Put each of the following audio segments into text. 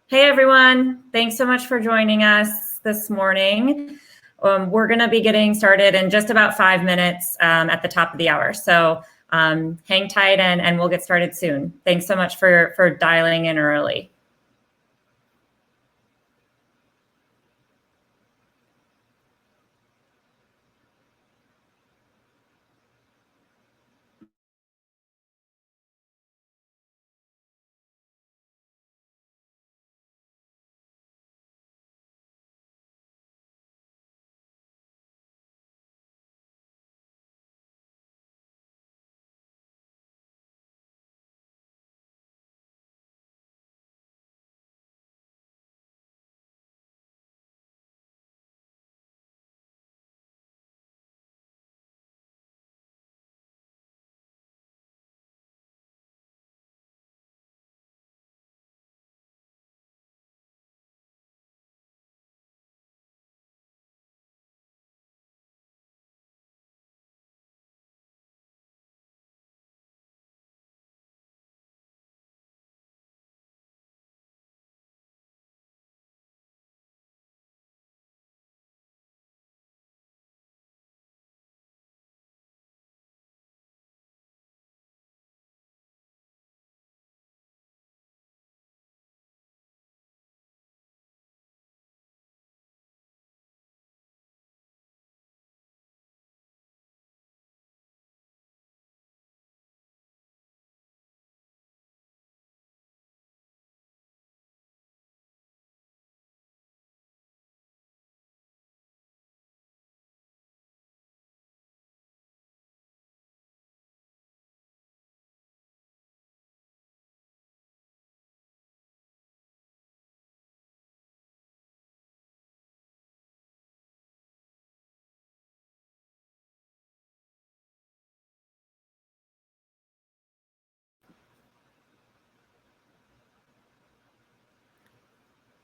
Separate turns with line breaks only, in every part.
Hey everyone, thanks so much for joining us this morning. We're going to be getting started in just about 5 minutes at the top of the hour. So hang tight and we'll get started soon. Thanks so much for dialing in early.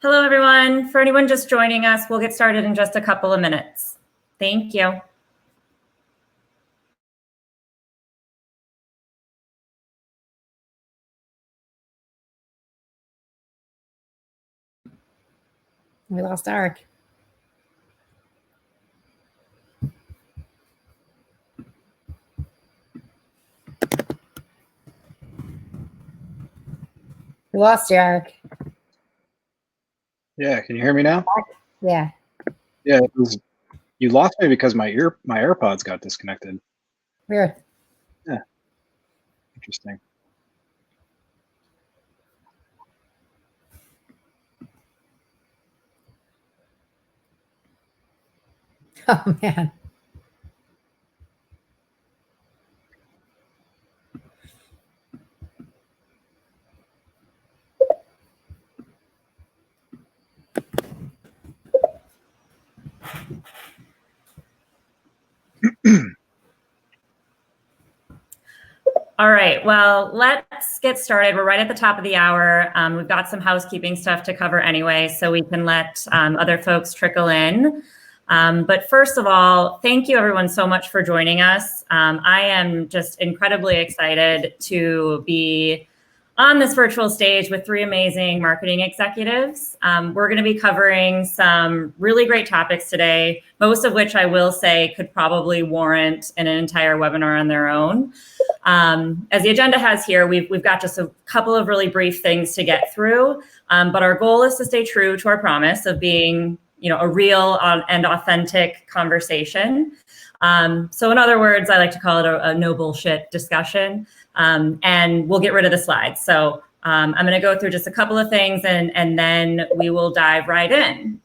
Hello, everyone. For anyone just joining us, we'll get started in just a couple of minutes. Thank you.
We lost Eric. We lost you, Eric.
Yeah, can you hear me now?
Yeah.
Yeah, you lost me because my AirPods got disconnected.
Weird.
Yeah. Interesting.
Oh man.
All right, well, let's get started. We're right at the top of the hour. We've got some housekeeping stuff to cover anyway, so we can let other folks trickle in. But first of all, thank you everyone so much for joining us. I am just incredibly excited to be on this virtual stage with 3 amazing marketing executives. We're going to be covering some really great topics today, most of which I will say could probably warrant an entire webinar on their own. As the agenda has here, we've got just a couple of really brief things to get through, but our goal is to stay true to our promise of being, a real and authentic conversation. So in other words, I like to call it a no bullshit discussion, and we'll get rid of the slides. So I'm going to go through just a couple of things and then we will dive right in.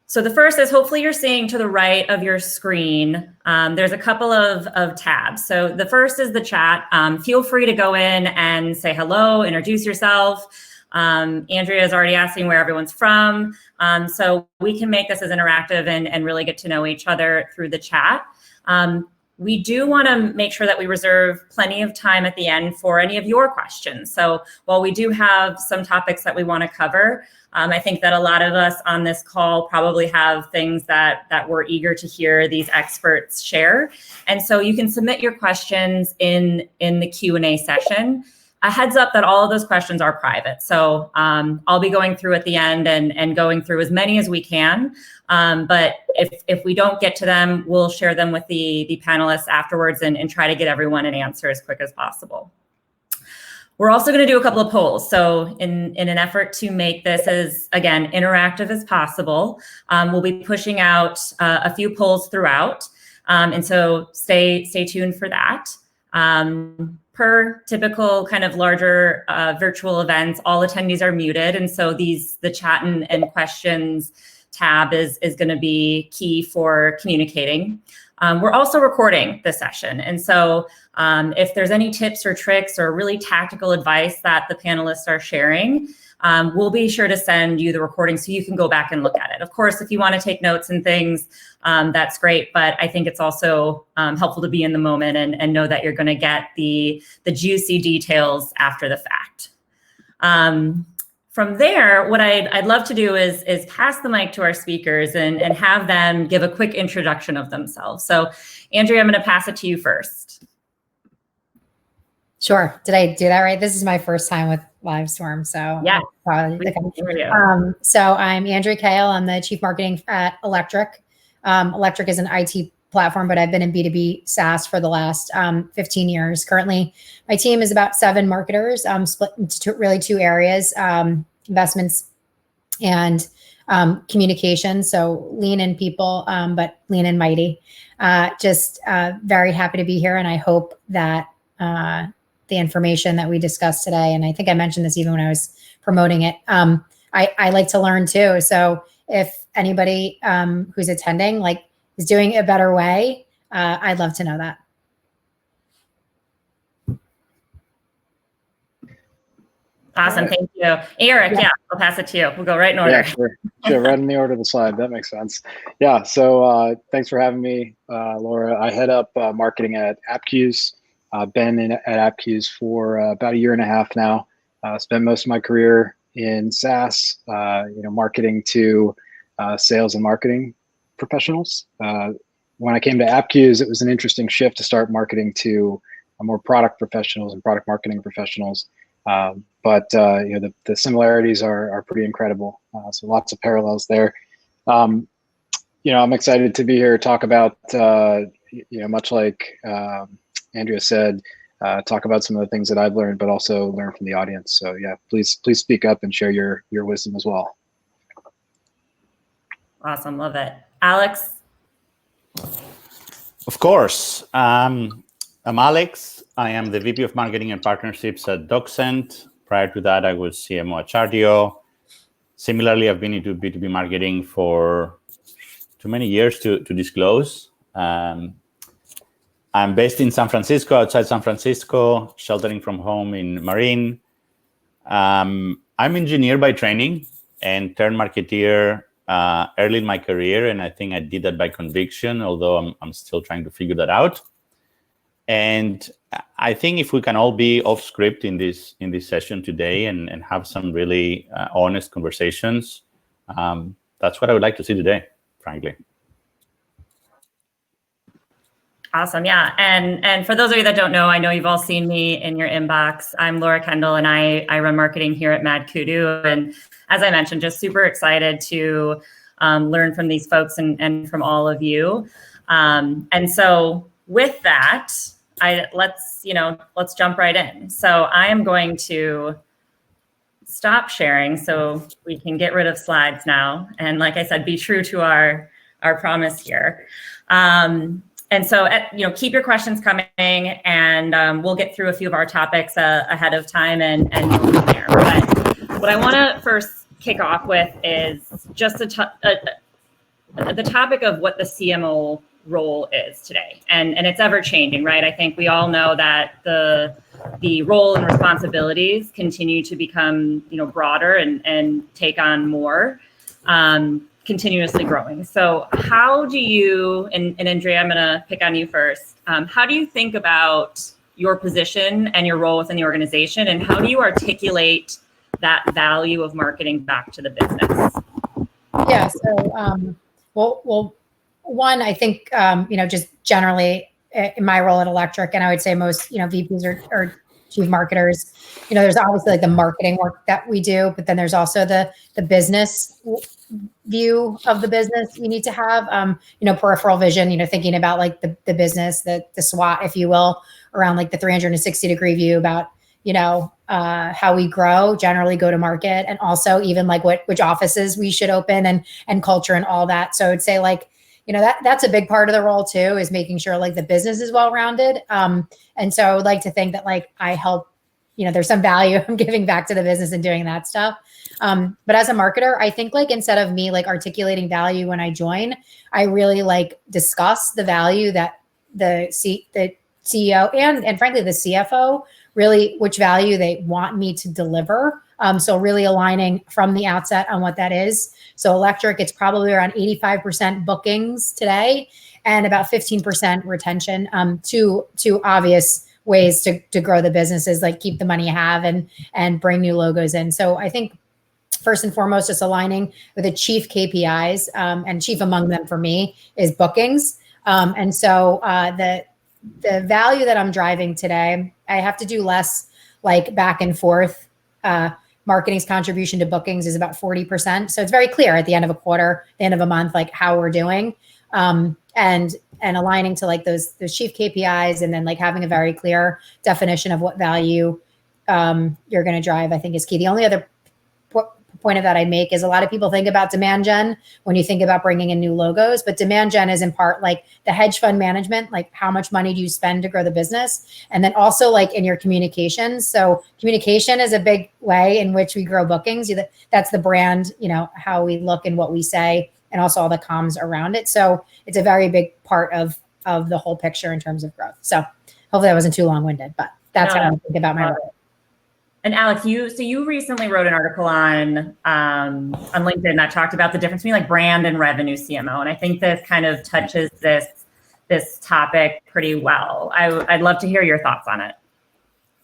So the first is hopefully you're seeing to the right of your screen, there's a couple of tabs. So the first is the chat. Feel free to go in and say hello, introduce yourself. Andrea is already asking where everyone's from. So we can make this as interactive and really get to know each other through the chat. We do want to make sure that we reserve plenty of time at the end for any of your questions. So while we do have some topics that we want to cover, I think that a lot of us on this call probably have things that we're eager to hear these experts share. And so you can submit your questions in the Q&A session. a heads up that all of those questions are private. So I'll be going through at the end and going through as many as we can. But if we don't get to them, we'll share them with the panelists afterwards and try to get everyone an answer as quick as possible. We're also going to do a couple of polls. So in an effort to make this as, again, interactive as possible, we'll be pushing out a few polls throughout. And so stay tuned for that. Per typical kind of larger virtual events, all attendees are muted. And so the chat and questions tab is going to be key for communicating. We're also recording the session. And so if there's any tips or tricks or really tactical advice that the panelists are sharing, we'll be sure to send you the recording so you can go back and look at it. Of course, if you want to take notes and things, that's great. But I think it's also helpful to be in the moment and know that you're going to get the juicy details after the fact. From there, what I'd love to do is pass the mic to our speakers and have them give a quick introduction of themselves. So, Andrea, I'm going to pass it to you first.
Sure. Did I do that right? This is my first time with Livestorm, so
yeah.
So I'm Andrea Kale. I'm the Chief Marketing at Electric. Electric is an IT platform, but I've been in B2B SaaS for the last 15 years. Currently, my team is about 7 marketers, split into really 2 areas, investments and communication. So lean in people, but lean and mighty. Just very happy to be here. And I hope that the information that we discussed today, and I think I mentioned this even when I was promoting it, I like to learn too. So if anybody who's attending is doing it a better way, I'd love to know that.
Awesome, thank you. Eric, yeah, I'll pass it to you. We'll go right in order.
Yeah, sure, right in the order of the slide. That makes sense. Yeah, so thanks for having me, Laura. I head up marketing at AppQs. Been at AppQs for about 1.5 years now. Spent most of my career in SaaS, marketing to sales and marketing professionals. When I came to AppQs, it was an interesting shift to start marketing to more product professionals and product marketing professionals. But the similarities are pretty incredible. So lots of parallels there. I'm excited to be here to talk about, much like Andrea said, talk about some of the things that I've learned, but also learn from the audience. So yeah, please speak up and share your wisdom as well.
Awesome, love it. Alex?
Of course. I'm Alex. I am the VP of Marketing and Partnerships at DocSend. Prior to that, I was CMO at Chardio. Similarly, I've been into B2B marketing for too many years to disclose. I'm based in San Francisco, outside San Francisco, sheltering from home in Marin. I'm engineer by training and turned marketeer early in my career, and I think I did that by conviction, although I'm still trying to figure that out. And I think if we can all be off script in this session today and have some really honest conversations, that's what I would like to see today, frankly.
Awesome, yeah. And for those of you that don't know, I know you've all seen me in your inbox. I'm Laura Kendall, and I run marketing here at Mad Kudu. And as I mentioned, just super excited to learn from these folks and from all of you. And so with that, let's jump right in. So I am going to stop sharing so we can get rid of slides now. And like I said, be true to our promise here. And so, keep your questions coming, and we'll get through a few of our topics ahead of time and go from there. But what I want to first kick off with is just the topic of what the CMO role is today, and it's ever changing, right? I think we all know that the role and responsibilities continue to become broader and take on more. Continuously growing. So how do you, and Andrea, I'm going to pick on you first. How do you think about your position and your role within the organization, and how do you articulate that value of marketing back to the business?
Yeah. So, well, one, I think, just generally in my role at Electric, and I would say most, VPs are chief marketers. There's obviously like the marketing work that we do, but then there's also the business view of the business you need to have, peripheral vision, thinking about like the business, the SWOT, if you will, around like the 360-degree view about, how we grow, generally go to market, and also even like which offices we should open and culture and all that. So I would say like, that's a big part of the role too, is making sure like the business is well-rounded. And so I would like to think that like I help, there's some value I'm giving back to the business and doing that stuff. But as a marketer, I think like instead of me like articulating value when I join, I really like discuss the value that the CEO and frankly the CFO really, which value they want me to deliver. So really aligning from the outset on what that is. So Electric, it's probably around 85% bookings today and about 15% retention. Two obvious ways to grow the businesses, like keep the money you have and bring new logos in. So I think first and foremost, just aligning with the chief KPIs, and chief among them for me is bookings. And so the value that I'm driving today, I have to do less like back and forth. Marketing's contribution to bookings is about 40%. So it's very clear at the end of a quarter, the end of a month, like how we're doing, and aligning to like those chief KPIs, and then like having a very clear definition of what value you're going to drive, I think is key. The only other point of that I make is a lot of people think about demand gen when you think about bringing in new logos, but demand gen is in part like the hedge fund management, like how much money do you spend to grow the business? And then also like in your communications. So communication is a big way in which we grow bookings. That's the brand, how we look and what we say, and also all the comms around it. So it's a very big part of the whole picture in terms of growth. So hopefully that wasn't too long-winded, but that's how I think about my role.
And Alex, you recently wrote an article on LinkedIn that talked about the difference between like brand and revenue CMO, and I think this kind of touches this topic pretty well. I'd love to hear your thoughts on it.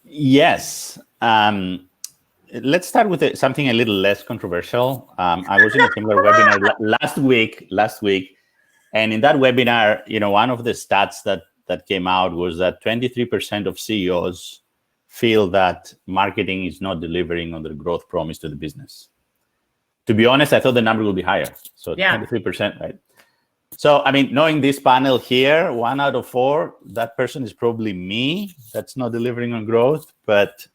Yes. Let's start with something a little less controversial. I was in a similar webinar last week, and in that webinar, one of the stats that came out was that 23% of CEOs feel that marketing is not delivering on the growth promise to the business. To be honest, I thought the number would be higher. So 23%, right? So, I mean, knowing this panel here, 1 out of 4, that person is probably me that's not delivering on growth. But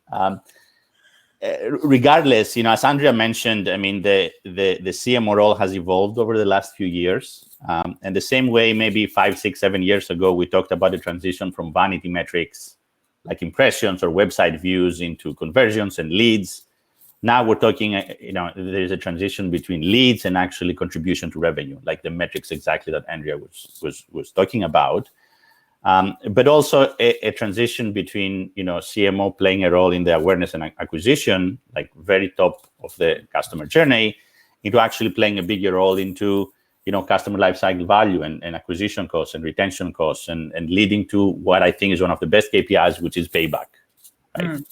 regardless, as Andrea mentioned, I mean, the CMO role has evolved over the last few years. And the same way, maybe 5, 6, 7 years ago, we talked about the transition from vanity metrics like impressions or website views into conversions and leads. Now we're talking, there's a transition between leads and actually contribution to revenue, like the metrics exactly that Andrea was talking about. But also a transition between, CMO playing a role in the awareness and acquisition, like very top of the customer journey, into actually playing a bigger role into customer lifecycle value and acquisition costs and retention costs and leading to what I think is one of the best KPIs, which is payback. Right?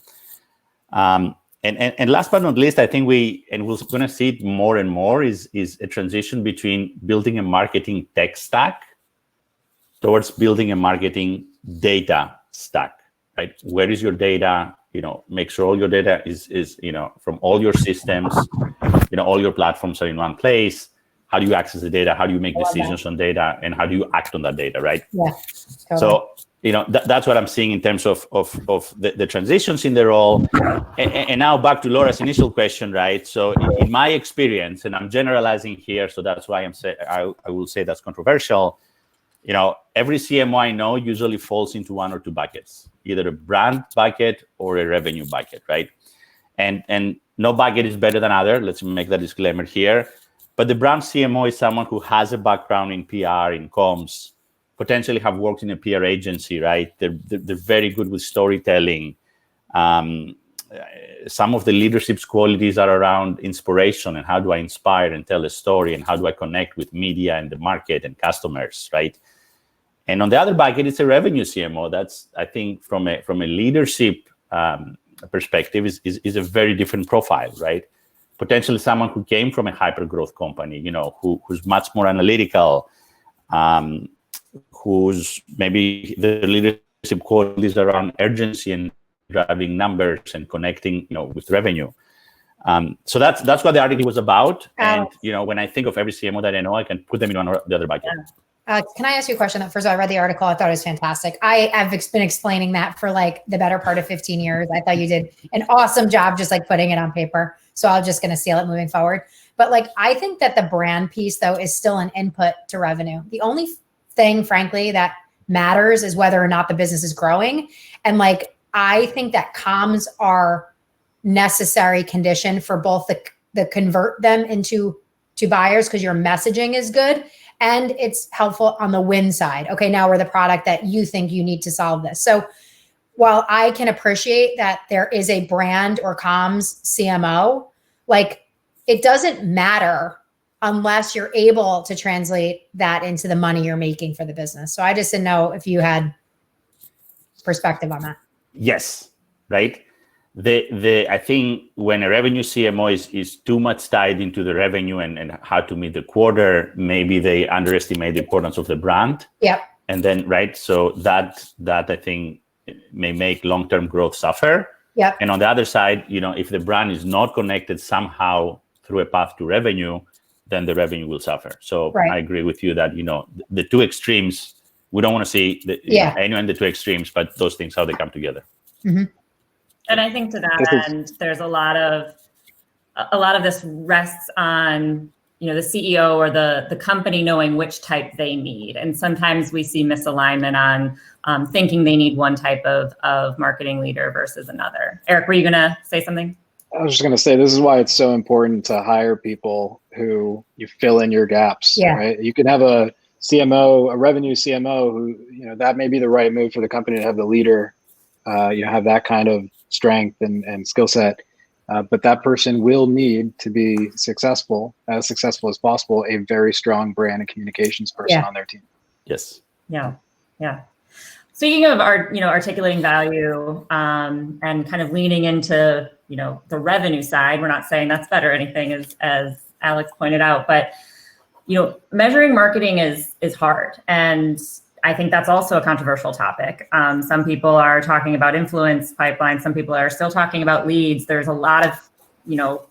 And last but not least, I think we're going to see it more and more is a transition between building a marketing tech stack towards building a marketing data stack, right? Where is your data? Make sure all your data is from all your systems, all your platforms are in one place. How do you access the data? How do you make decisions on data? And how do you act on that data, right?
Yeah. Totally.
So, that's what I'm seeing in terms of the transitions in the role. And now back to Laura's initial question, right? So in my experience, and I'm generalizing here, so that's why I will say that's controversial. Every CMO I know usually falls into one or two buckets, either a brand bucket or a revenue bucket, right? And no bucket is better than other. Let's make that disclaimer here. But the brand CMO is someone who has a background in PR, in comms, potentially have worked in a PR agency, right? They're very good with storytelling. Some of the leadership's qualities are around inspiration and how do I inspire and tell a story and how do I connect with media and the market and customers, right? And on the other bucket, it's a revenue CMO. That's, I think, from a leadership perspective, is a very different profile, right? Potentially someone who came from a hyper-growth company, who's much more analytical, who's maybe the leadership qualities around urgency and driving numbers and connecting, with revenue. So that's what the article was about. And when I think of every CMO that I know, I can put them in one or the other bucket.
Can I ask you a question? First of all, I read the article. I thought it was fantastic. I have been explaining that for like the better part of 15 years. I thought you did an awesome job just like putting it on paper. So I'm just going to steal it moving forward. But like, I think that the brand piece though is still an input to revenue. The only thing, frankly, that matters is whether or not the business is growing. And like, I think that comms are necessary condition for both the convert them into buyers because your messaging is good and it's helpful on the win side. Okay, now we're the product that you think you need to solve this. So while I can appreciate that there is a brand or comms CMO, like it doesn't matter unless you're able to translate that into the money you're making for the business. So I just didn't know if you had perspective on that.
Yes, right. I think when a revenue CMO is too much tied into the revenue and how to meet the quarter, maybe they underestimate the importance of the brand.
Yep.
And then, right, so that I think may make long-term growth suffer.
Yep.
And on the other side, if the brand is not connected somehow through a path to revenue, then the revenue will suffer. So I agree with you that, the two extremes, we don't want to see anyone in the two extremes, but those things, how they come together.
Mm-hmm.
And I think to that end, there's a lot of this rests on, the CEO or the company knowing which type they need. And sometimes we see misalignment on thinking they need one type of marketing leader versus another. Eric, were you going to say something?
I was just going to say, this is why it's so important to hire people who you fill in your gaps, right? You can have a CMO, a revenue CMO who, that may be the right move for the company to have the leader, have that kind of strength and skill set. But that person will need to be as successful as possible, a very strong brand and communications person on their team.
Yes.
Yeah. Speaking of articulating value and kind of leaning into, the revenue side, we're not saying that's better or anything as Alex pointed out, but, measuring marketing is hard. And I think that's also a controversial topic. Some people are talking about influence pipeline. Some people are still talking about leads. There's a lot of,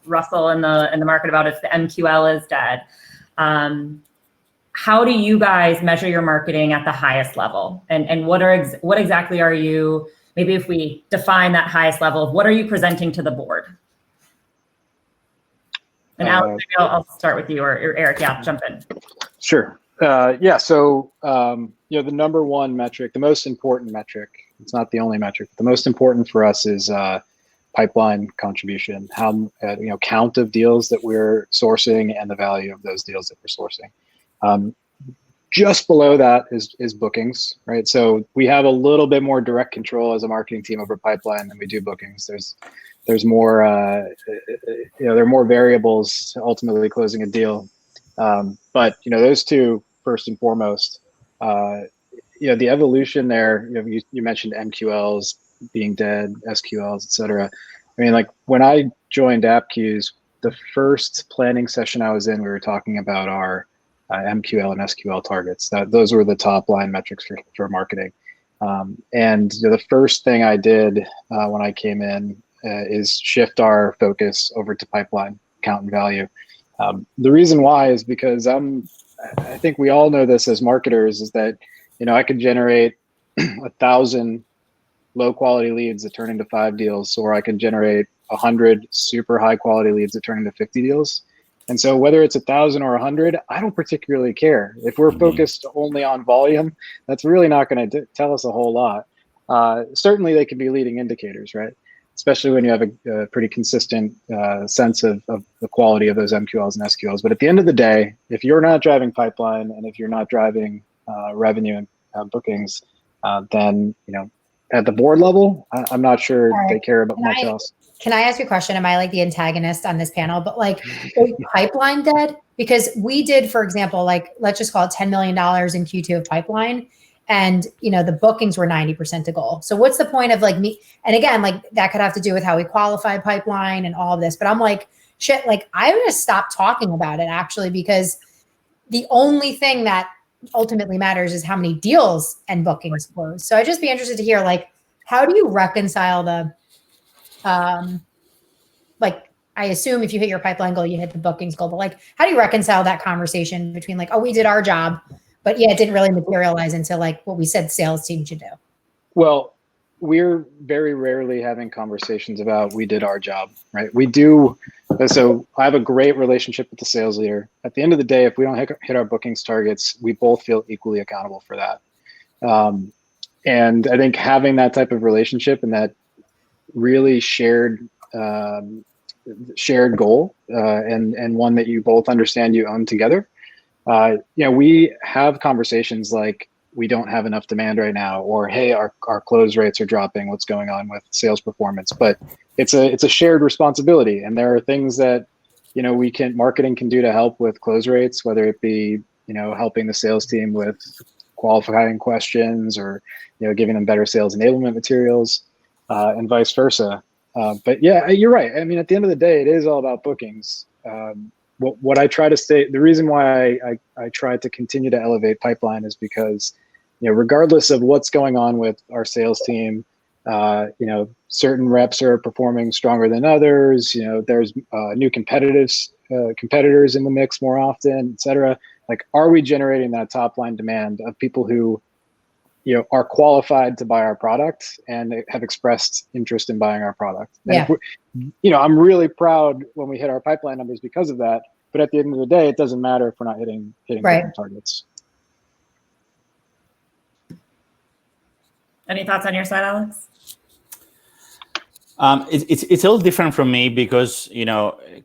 rustle in the market about if the MQL is dead. How do you guys measure your marketing at the highest level? And what exactly are you? Maybe if we define that highest level, what are you presenting to the board? And Alex, maybe I'll start with you or Eric. Yeah, jump in.
Sure. So, the number one metric, the most important metric, it's not the only metric, the most important for us is pipeline contribution, how, count of deals that we're sourcing and the value of those deals that we're sourcing. Just below that is bookings, right? So we have a little bit more direct control as a marketing team over pipeline than we do bookings. There's more, there are more variables to ultimately closing a deal. But those two first and foremost, the evolution there. You mentioned MQLs being dead, SQLs, et cetera. I mean, like when I joined AppQ's, the first planning session I was in, we were talking about our MQL and SQL targets. Those were the top line metrics for marketing. And the first thing I did when I came in is shift our focus over to pipeline count and value. The reason why is because I think we all know this as marketers is that, I could generate 1,000 low quality leads that turn into 5 deals, or I can generate 100 super high quality leads that turn into 50 deals. And so whether it's 1,000 or 100, I don't particularly care. If we're focused only on volume, that's really not going to tell us a whole lot. Certainly they can be leading indicators, right? Especially when you have a pretty consistent sense of the quality of those MQLs and SQLs. But at the end of the day, if you're not driving pipeline and if you're not driving revenue and bookings, then, at the board level, I'm not sure they care about much else.
Can I ask you a question? Am I like the antagonist on this panel? But like, is pipeline dead? Because we did, for example, like, let's just call it $10 million in Q2 of pipeline. And, the bookings were 90% to goal. So what's the point of like me? And again, like that could have to do with how we qualify pipeline and all of this. But I'm like, shit, like I'm going to stop talking about it actually, because the only thing that ultimately matters is how many deals and bookings close. So I'd just be interested to hear, like, how do you reconcile like, I assume if you hit your pipeline goal, you hit the bookings goal, but like, how do you reconcile that conversation between like, oh, we did our job, but yeah, it didn't really materialize into like what we said sales team should do?
Well, we're very rarely having conversations about we did our job, right? We do. So I have a great relationship with the sales leader. At the end of the day, if we don't hit our bookings targets, we both feel equally accountable for that. And I think having that type of relationship and that really shared goal and one that you both understand you own together, we have conversations like, we don't have enough demand right now, or hey, our close rates are dropping. What's going on with sales performance? But it's a shared responsibility, and there are things that marketing can do to help with close rates, whether it be helping the sales team with qualifying questions, or giving them better sales enablement materials, and vice versa. But yeah, you're right. I mean, at the end of the day, it is all about bookings. What I try to say, the reason why I try to continue to elevate pipeline is because, regardless of what's going on with our sales team, certain reps are performing stronger than others. There's new competitors in the mix more often, et cetera. Like, are we generating that top line demand of people who, are qualified to buy our product and have expressed interest in buying our product? And I'm really proud when we hit our pipeline numbers because of that. But at the end of the day, it doesn't matter if we're not hitting targets.
Any thoughts on your side, Alex?
It's a little different from me because,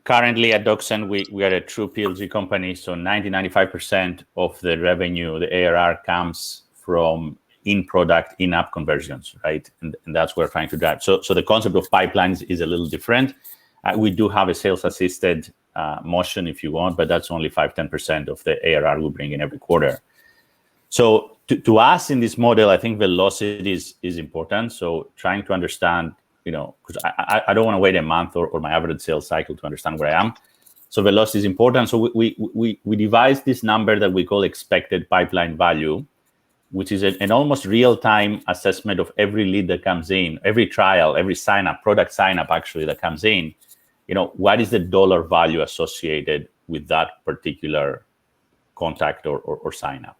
currently at DocSend, we are a true PLG company. So 95% of the revenue, the ARR, comes from in-product, in-app conversions, right? And that's what we're trying to drive. So the concept of pipelines is a little different. We do have a sales-assisted motion, if you want, but that's only 5-10% of the ARR we bring in every quarter. So to us in this model, I think velocity is important. So trying to understand, because I don't want to wait a month or my average sales cycle to understand where I am. So velocity is important. So we devised this number that we call expected pipeline value, which is an almost real-time assessment of every lead that comes in, every trial, every sign-up, product sign-up actually that comes in. What is the dollar value associated with that particular contact or sign-up?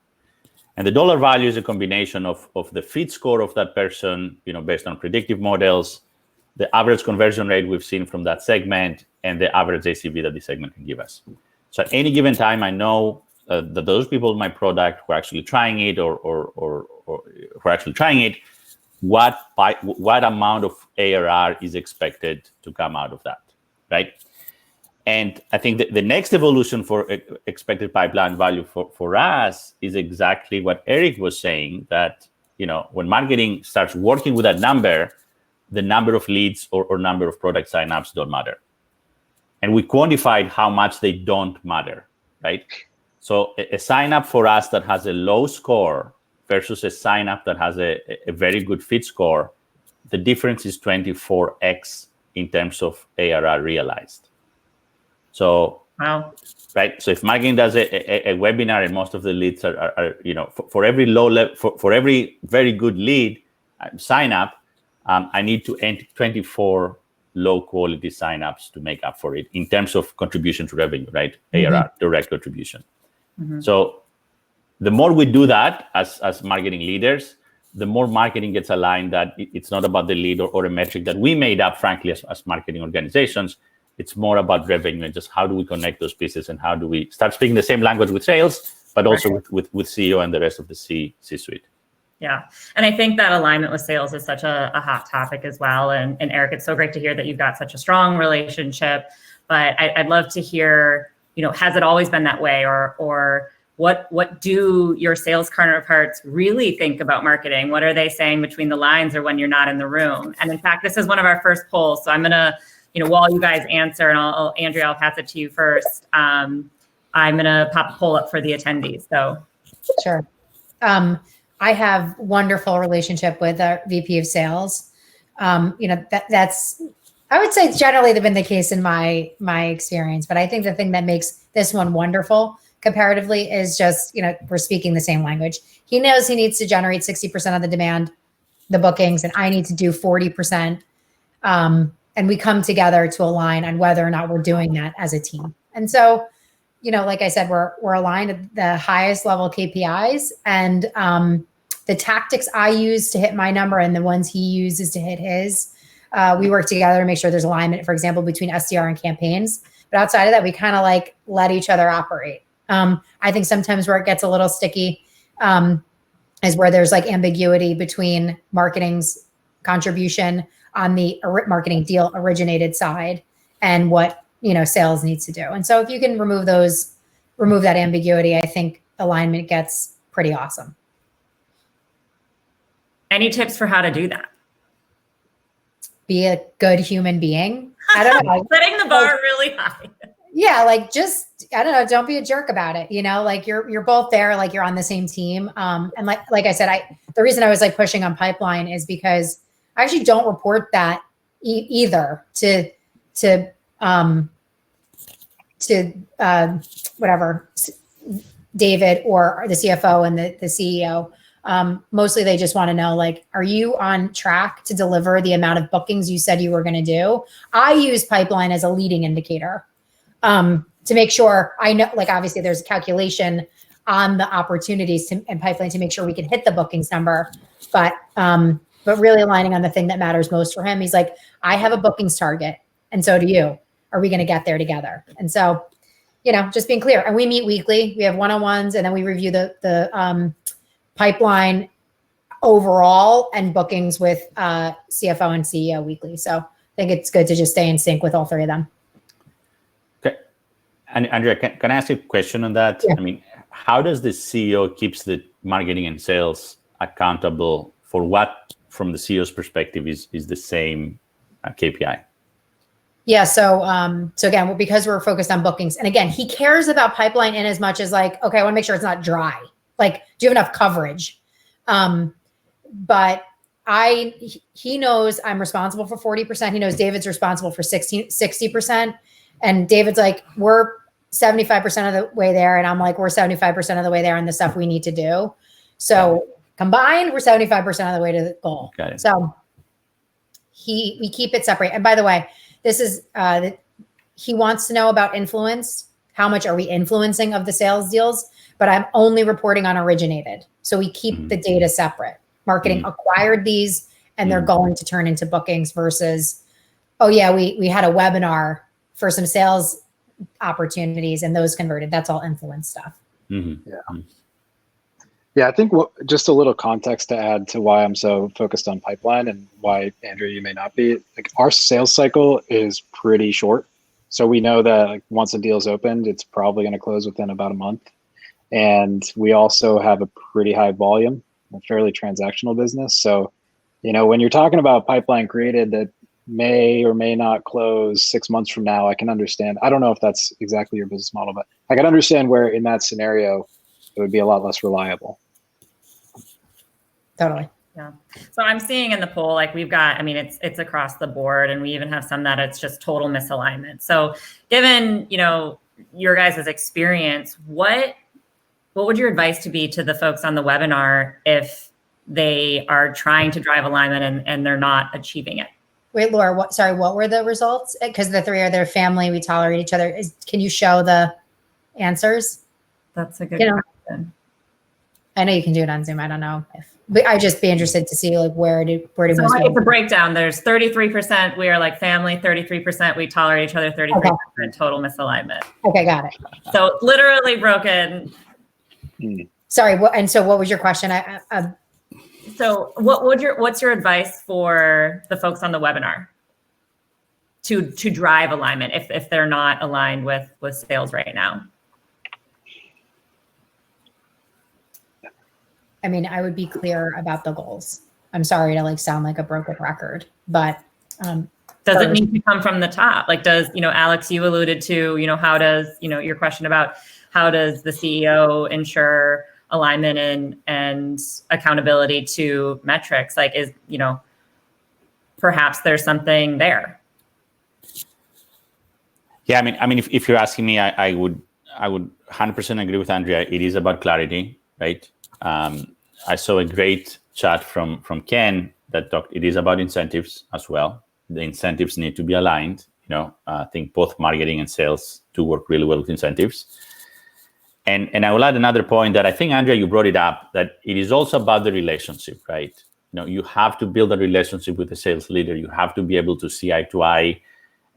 And the dollar value is a combination of the fit score of that person, based on predictive models, the average conversion rate we've seen from that segment, and the average ACV that the segment can give us. So at any given time, I know that those people in my product who are actually trying it or who are actually trying it, what amount of ARR is expected to come out of that, right? And I think the next evolution for expected pipeline value for us is exactly what Eric was saying, that when marketing starts working with that number, the number of leads or number of product signups don't matter. And we quantified how much they don't matter, right? So a sign up for us that has a low score versus a sign up that has a very good fit score, the difference is 24x in terms of ARR realized. So,
wow.
Right. So if marketing does a webinar and most of the leads are for every low level, for every very good lead sign up, I need to enter 24 low quality signups to make up for it in terms of contribution to revenue, right? Mm-hmm. ARR, direct contribution. Mm-hmm. So the more we do that as marketing leaders, the more marketing gets aligned that it's not about the lead or a metric that we made up, frankly, as marketing organizations. It's more about revenue and just how do we connect those pieces and how do we start speaking the same language with sales, but also with CEO and the rest of the C-suite.
Yeah. And I think that alignment with sales is such a hot topic as well. And Eric, it's so great to hear that you've got such a strong relationship, but I'd love to hear, has it always been that way, or what do your sales counterparts really think about marketing? What are they saying between the lines or when you're not in the room? And in fact, this is one of our first polls. So I'm going to, while you guys answer, and Andrea, I'll pass it to you first. I'm going to pop a poll up for the attendees. So
sure. I have wonderful relationship with our VP of sales. That's, I would say generally been the case in my experience, but I think the thing that makes this one wonderful comparatively is just, we're speaking the same language. He knows he needs to generate 60% of the demand the bookings and I need to do 40%. And we come together to align on whether or not we're doing that as a team. And so, like I said, we're aligned at the highest level KPIs, and the tactics I use to hit my number and the ones he uses to hit his, we work together to make sure there's alignment, for example, between SDR and campaigns. But outside of that, we kind of like let each other operate. I think sometimes where it gets a little sticky is where there's like ambiguity between marketing's contribution on the marketing deal originated side and what sales needs to do. And so if you can remove that ambiguity, I think alignment gets pretty awesome.
Any tips for how to do that?
Be a good human being. I don't know.
Setting the bar really high.
Yeah, like just, I don't know, don't be a jerk about it. Like you're both there, like you're on the same team. And like I said, the reason I was like pushing on pipeline is because I actually don't report that either to whatever, David or the CFO and the CEO. Mostly they just want to know, like, are you on track to deliver the amount of bookings you said you were going to do? I use pipeline as a leading indicator to make sure I know, like, obviously there's a calculation on the opportunities and pipeline to make sure we can hit the bookings number. But really aligning on the thing that matters most for him. He's like, I have a bookings target and so do you. Are we going to get there together? And so, just being clear. And we meet weekly. We have one-on-ones and then we review the pipeline overall and bookings with CFO and CEO weekly. So I think it's good to just stay in sync with all three of them.
Okay. And Andrea, can I ask you a question on that?
Yeah.
I mean, how does the CEO keeps the marketing and sales accountable for what, from the CEO's perspective, is the same KPI?
Yeah. So again, because we're focused on bookings, and again, he cares about pipeline in as much as like, okay, I want to make sure it's not dry. Like, do you have enough coverage? But he knows I'm responsible for 40%. He knows David's responsible for 60%. And David's like, we're 75% of the way there. And I'm like, we're 75% of the way there on the stuff we need to do. So combined, we're 75% of the way to the goal.
Got it.
So we keep it separate. And by the way, this is, he wants to know about influence. How much are we influencing of the sales deals? But I'm only reporting on originated. So we keep the data separate. Marketing acquired these and they're going to turn into bookings versus, oh yeah, we had a webinar for some sales opportunities and those converted. That's all influence stuff.
Mm-hmm.
Yeah, I think just a little context to add to why I'm so focused on pipeline and why, Andrea, you may not be. Like, our sales cycle is pretty short. So we know that, like, once a deal's opened, it's probably going to close within about a month. And we also have a pretty high volume, a fairly transactional business. So, when you're talking about pipeline created that may or may not close 6 months from now, I can understand. I don't know if that's exactly your business model, but I can understand where in that scenario, it would be a lot less reliable.
Totally.
Yeah. So I'm seeing in the poll, like we've got, it's across the board, and we even have some that it's just total misalignment. So given, your guys' experience, what would your advice to be to the folks on the webinar if they are trying to drive alignment and they're not achieving it?
Wait, Laura, what were the results? Because the three are their family, we tolerate each other. Can you show the answers?
That's a good question.
I know you can do it on Zoom. I don't know but I'd just be interested to see, like, where do
so it's a breakdown. There's 33% we are like family, 33% we tolerate each other, 33% total misalignment.
Okay, got it.
So literally broken.
Sorry, what was your question?
So what's your advice for the folks on the webinar to drive alignment if they're not aligned with sales right now?
I would be clear about the goals. I'm sorry to sound like a broken record, but
does it need to come from the top? Like, does, Alex, you alluded to, how does, your question about how does the CEO ensure alignment and accountability to metrics? Like, is, perhaps there's something there.
Yeah, if you're asking me, I would 100% agree with Andrea. It is about clarity, right? I saw a great chat from Ken that talked. It is about incentives as well. The incentives need to be aligned. I think both marketing and sales do work really well with incentives. And I will add another point that I think, Andrea, you brought it up, that it is also about the relationship, right? You have to build a relationship with the sales leader. You have to be able to see eye to eye.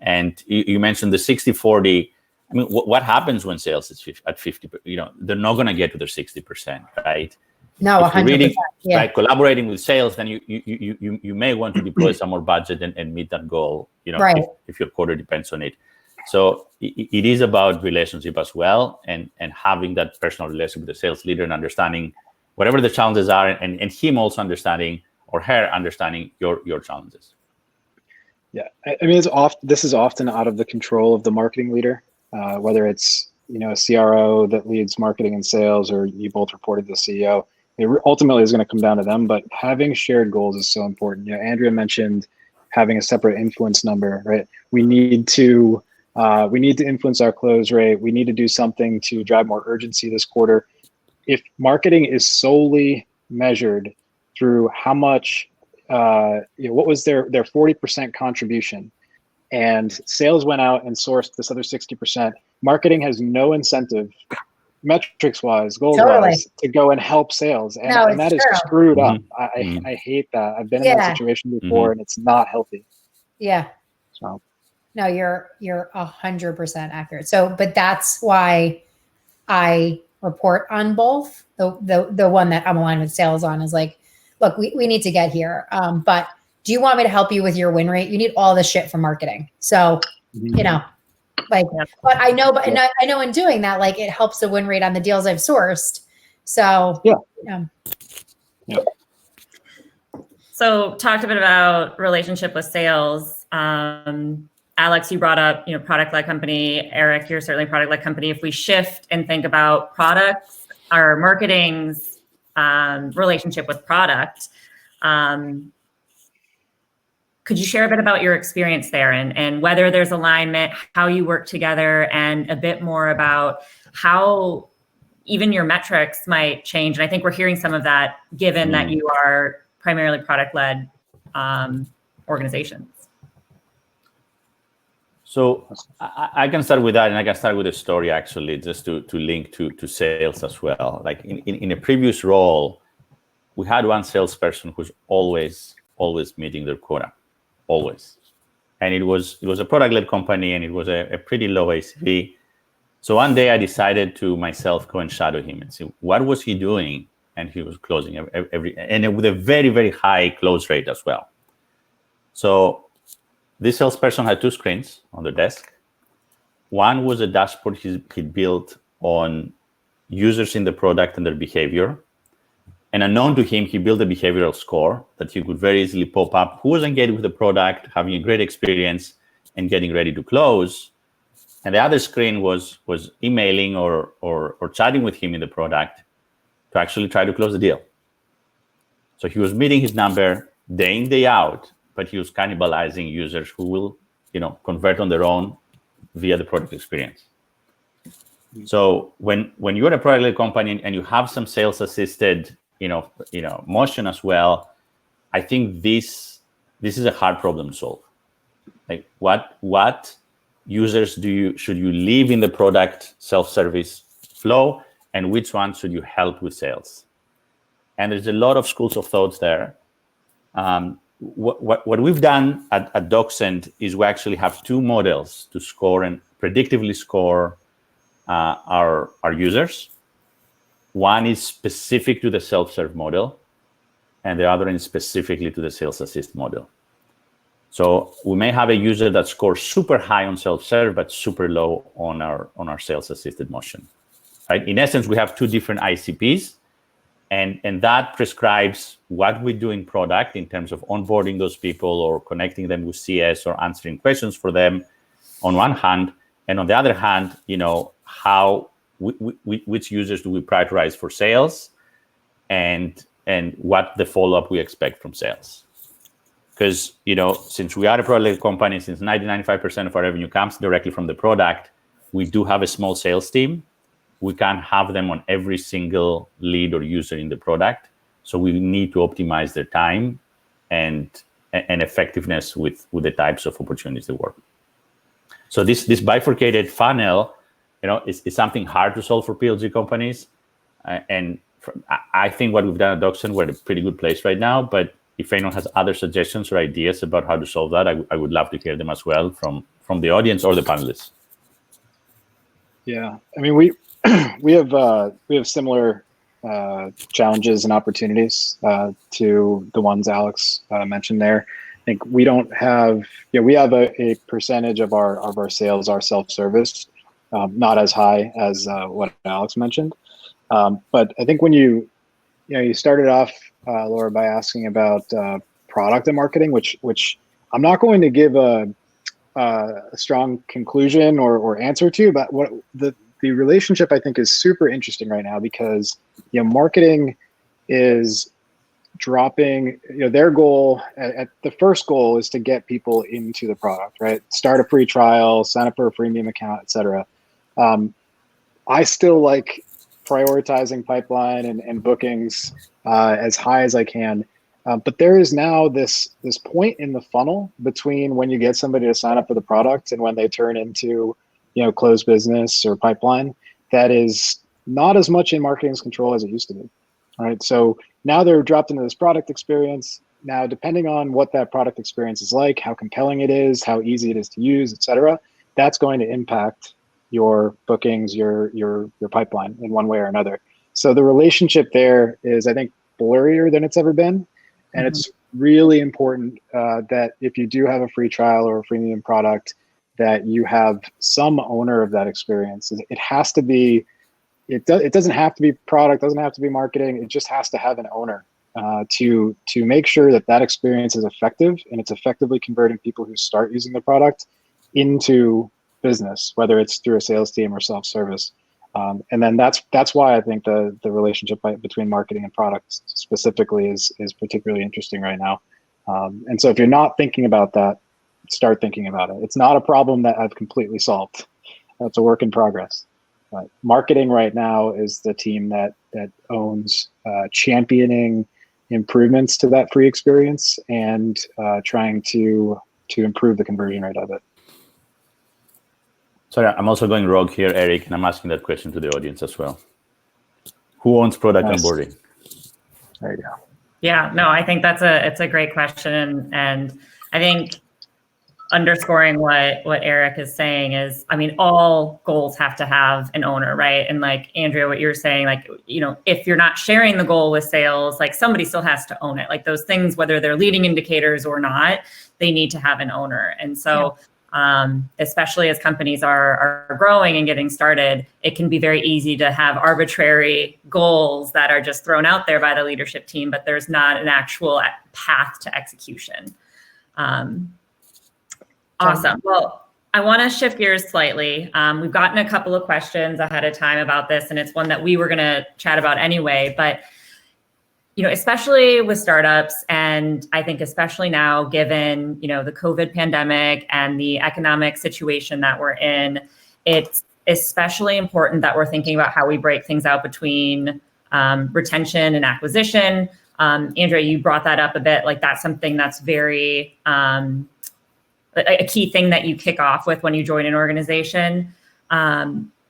And you mentioned the 60-40. I mean, what happens when sales is at 50? They're not going to get to their 60%, right?
No, 100%.
Really,
yeah.
Right, collaborating with sales, then you may want to deploy some more budget and meet that goal.
Right.
If your quarter depends on it. So it is about relationship as well, and having that personal relationship with the sales leader and understanding whatever the challenges are, and him also understanding, or her understanding, your challenges.
Yeah, I mean, this is often out of the control of the marketing leader, whether it's a CRO that leads marketing and sales, or you both reported to the CEO. It ultimately is going to come down to them, but having shared goals is so important. Andrea mentioned having a separate influence number, right? We need to influence our close rate. We need to do something to drive more urgency this quarter. If marketing is solely measured through how much, what was their 40% contribution, and sales went out and sourced this other 60%, marketing has no incentive, metrics-wise, goals-wise, to go and help sales, and that is screwed up. I hate that. I've been in that situation before, and it's not healthy.
Yeah.
So.
No, you're 100% accurate. So, but that's why I report on both. The one that I'm aligned with sales on is like, look, we need to get here. But do you want me to help you with your win rate? You need all this shit from marketing. So, but I know, I know in doing that, like, it helps the win rate on the deals I've sourced. So,
So talked a bit about relationship with sales. Alex, you brought up, product-led company. Eric, you're certainly product-led company. If we shift and think about products, our marketing's relationship with product, could you share a bit about your experience there and whether there's alignment, how you work together, and a bit more about how even your metrics might change? And I think we're hearing some of that given that you are primarily product-led organizations.
So I can start with that, and I can start with a story, actually, just to link to sales as well. Like in a previous role, we had one salesperson who's always meeting their quota, always. And it was a product-led company, and it was a pretty low ACV. So one day I decided to myself go and shadow him and see what was he doing, and he was closing and with a very, very high close rate as well. So this salesperson had two screens on the desk. One was a dashboard he'd built on users in the product and their behavior. And unknown to him, he built a behavioral score that he could very easily pop up who was engaged with the product, having a great experience, and getting ready to close. And the other screen was emailing or chatting with him in the product to actually try to close the deal. So he was meeting his number day in, day out, but he was cannibalizing users who will, convert on their own via the product experience. So when you're a product-led company and you have some sales-assisted, motion as well, I think this is a hard problem to solve. Like what users should you leave in the product self-service flow, and which ones should you help with sales? And there's a lot of schools of thoughts there. What we've done at DocSend is we actually have two models to score and predictively score our users. One is specific to the self-serve model, and the other is specifically to the sales assist model. So we may have a user that scores super high on self-serve, but super low on our sales assisted motion. Right? In essence, we have two different ICPs, and that prescribes what we do in product in terms of onboarding those people or connecting them with CS or answering questions for them on one hand, and on the other hand, how which users do we prioritize for sales, and what the follow-up we expect from sales. Because, since we are a product company, since 95% of our revenue comes directly from the product, we do have a small sales team. We can't have them on every single lead or user in the product. So we need to optimize their time and effectiveness with the types of opportunities they work. So this bifurcated funnel, is something hard to solve for PLG companies. I think what we've done at DocSend, we're in a pretty good place right now. But if anyone has other suggestions or ideas about how to solve that, I would love to hear them as well from the audience or the panelists.
Yeah, I mean, we have similar challenges and opportunities to the ones Alex mentioned there. I think we don't have, we have a percentage of our sales are self-service, not as high as what Alex mentioned. But I think when you started off, Laura, by asking about product and marketing, which I'm not going to give a strong conclusion or answer to, but what the relationship I think is super interesting right now, because marketing is dropping, their goal at the first goal is to get people into the product, right? Start a free trial, sign up for a freemium account, etc. I still like prioritizing pipeline and bookings as high as I can. But there is now this point in the funnel between when you get somebody to sign up for the product and when they turn into closed business or pipeline that is not as much in marketing's control as it used to be. All right, so now they're dropped into this product experience. Now, depending on what that product experience is like, how compelling it is, how easy it is to use, etc., that's going to impact your bookings, your pipeline in one way or another. So the relationship there is, I think, blurrier than it's ever been. And it's really important that if you do have a free trial or a freemium product, that you have some owner of that experience. It has to be, it doesn't have to be product, doesn't have to be marketing. It just has to have an owner to make sure that experience is effective and it's effectively converting people who start using the product into business, whether it's through a sales team or self-service. And then that's why I think the relationship between marketing and product specifically is particularly interesting right now. And so if you're not thinking about that, start thinking about it. It's not a problem that I've completely solved. That's a work in progress. But marketing right now is the team that owns championing improvements to that free experience and trying to improve the conversion rate of it.
Sorry, I'm also going rogue here, Eric, and I'm asking that question to the audience as well. Who owns product onboarding?
There you go.
Yeah, no, I think it's a great question. And I think underscoring what Eric is saying is, I mean, all goals have to have an owner, right? And like Andrea, what you're saying, like, if you're not sharing the goal with sales, like somebody still has to own it. Like those things, whether they're leading indicators or not, they need to have an owner. And so especially as companies are growing and getting started, it can be very easy to have arbitrary goals that are just thrown out there by the leadership team, but there's not an actual path to execution. Awesome. Well, I want to shift gears slightly. We've gotten a couple of questions ahead of time about this, and it's one that we were going to chat about anyway, but especially with startups, and I think especially now, given, the COVID pandemic and the economic situation that we're in, it's especially important that we're thinking about how we break things out between retention and acquisition. Andrea, you brought that up a bit, like that's something that's very, a key thing that you kick off with when you join an organization.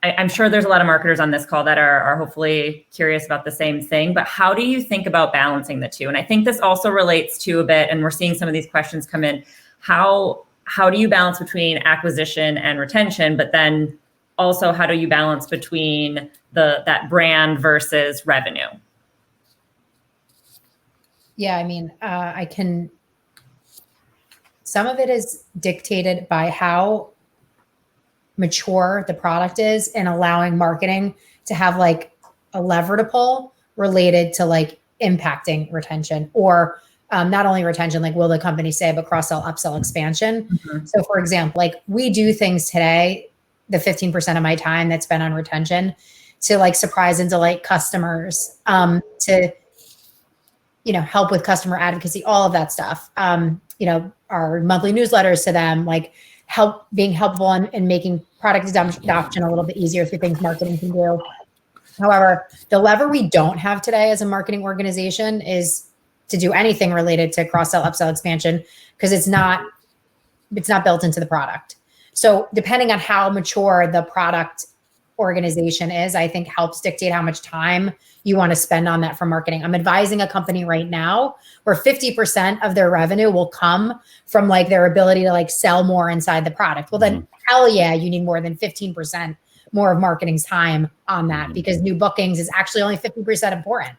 I'm sure there's a lot of marketers on this call that are hopefully curious about the same thing, but how do you think about balancing the two? And I think this also relates to a bit, and we're seeing some of these questions come in, how do you balance between acquisition and retention, but then also how do you balance between that brand versus revenue?
Yeah, I mean, some of it is dictated by how mature the product is and allowing marketing to have like a lever to pull related to like impacting retention or not only retention, like will the company say, but cross-sell, upsell, expansion. Mm-hmm. So for example, like we do things today, the 15% of my time that's spent on retention to like surprise and delight customers, to, help with customer advocacy, all of that stuff. Our monthly newsletters to them, like being helpful in making product adoption a little bit easier through things marketing can do. However, the lever we don't have today as a marketing organization is to do anything related to cross-sell, upsell, expansion, because it's not built into the product. So depending on how mature the product organization is, I think helps dictate how much time you want to spend on that for marketing. I'm advising a company right now where 50% of their revenue will come from like their ability to like sell more inside the product. Well, then hell yeah, you need more than 15% more of marketing's time on that, because new bookings is actually only 50% important.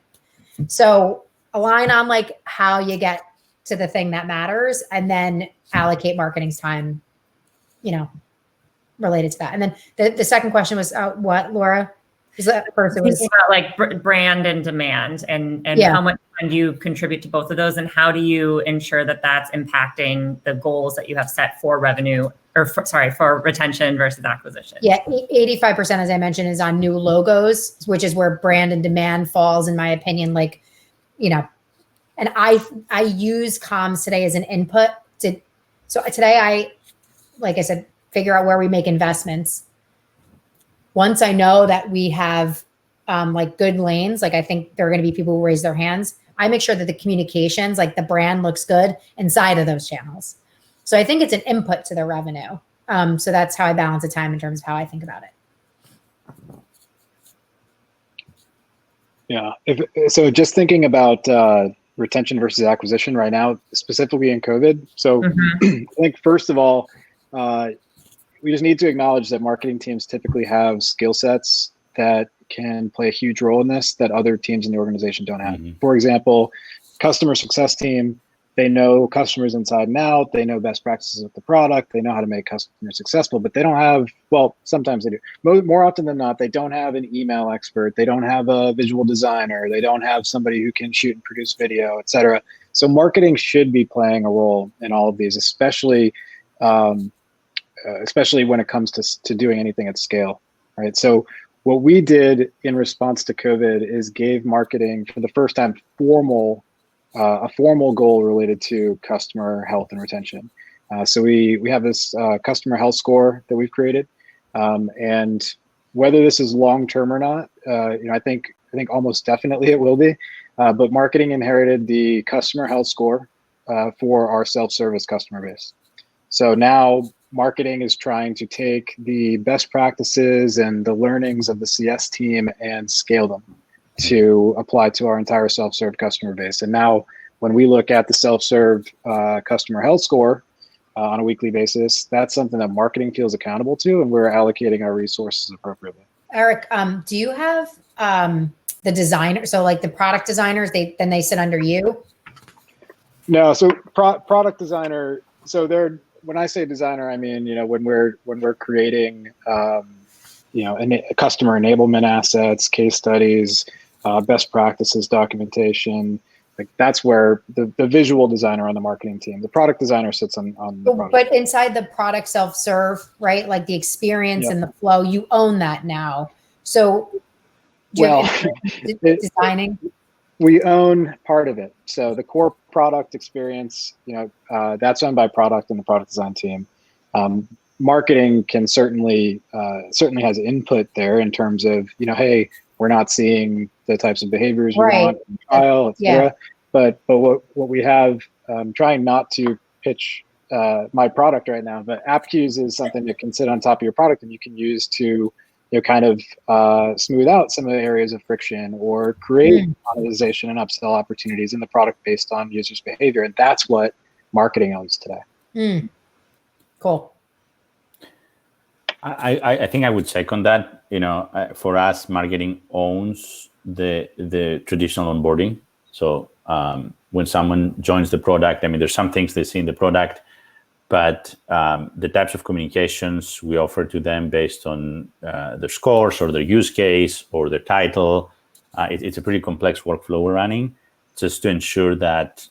So align on like how you get to the thing that matters, and then allocate marketing's time, related to that. And then the second question was what, Laura? First it was
thinking about like brand and demand, and how much time do you contribute to both of those, and how do you ensure that that's impacting the goals that you have set for revenue, or for retention versus acquisition?
Yeah, 85%, as I mentioned, is on new logos, which is where brand and demand falls, in my opinion. Like, and I use comms today as an input so today like I said, figure out where we make investments. Once I know that we have like good lanes, like I think there are going to be people who raise their hands, I make sure that the communications, like the brand looks good inside of those channels. So I think it's an input to the revenue. So that's how I balance the time in terms of how I think about it.
Yeah. So just thinking about retention versus acquisition right now, specifically in COVID. So I think first of all, we just need to acknowledge that marketing teams typically have skill sets that can play a huge role in this that other teams in the organization don't have. For example, customer success team, they know customers inside and out, they know best practices with the product, they know how to make customers successful, but they don't have, well, sometimes they do. More often than not, they don't have an email expert, they don't have a visual designer, they don't have somebody who can shoot and produce video, et cetera. So marketing should be playing a role in all of these, especially when it comes to doing anything at scale, right? So what we did in response to COVID is gave marketing for the first time a formal goal related to customer health and retention. So we have this customer health score that we've created, and whether this is long term or not, I think almost definitely it will be. But marketing inherited the customer health score for our self-service customer base. So now marketing is trying to take the best practices and the learnings of the CS team and scale them to apply to our entire self-serve customer base. And now when we look at the self-serve customer health score on a weekly basis, that's something that marketing feels accountable to, and we're allocating our resources appropriately.
Eric, do you have the designer? So like the product designers, they sit under you? No,
so product designer, so they're, when I say designer, I mean, when we're creating, customer enablement assets, case studies, best practices, documentation, like that's where the visual designer on the marketing team, the product designer sits on the product.
But inside the product self-serve, right? Like the experience and the flow, you own that now. So designing?
We own part of it. So the core product experience, that's owned by product and the product design team. Marketing can certainly has input there in terms of, hey, we're not seeing the types of behaviors we want in the trial, et cetera. But what we have, trying not to pitch my product right now, but AppQs is something that can sit on top of your product and you can use to kind of smooth out some of the areas of friction or create monetization and upsell opportunities in the product based on users' behavior. And that's what marketing owns today.
Cool.
I think I would second that. For us, marketing owns the traditional onboarding. So when someone joins the product, there's some things they see in the product, but the types of communications we offer to them based on their scores or their use case or their title, it's a pretty complex workflow we're running just to ensure that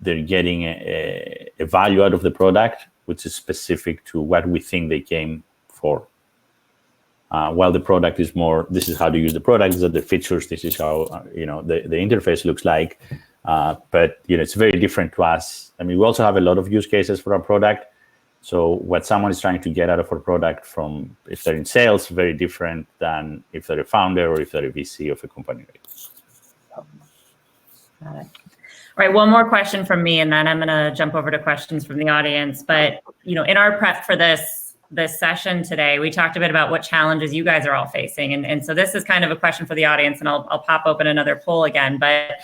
they're getting a value out of the product, which is specific to what we think they came for. While the product is more, this is how to use the product, these are the features, this is how the interface looks like. But it's very different to us. We also have a lot of use cases for our product, So what someone is trying to get out of a product from, if they're in sales, very different than if they're a founder or if they're a VC of a company.
Got it. All right, one more question from me, and then I'm going to jump over to questions from the audience. But in our prep for this session today, we talked a bit about what challenges you guys are all facing, and so this is kind of a question for the audience, and I'll pop open another poll again. But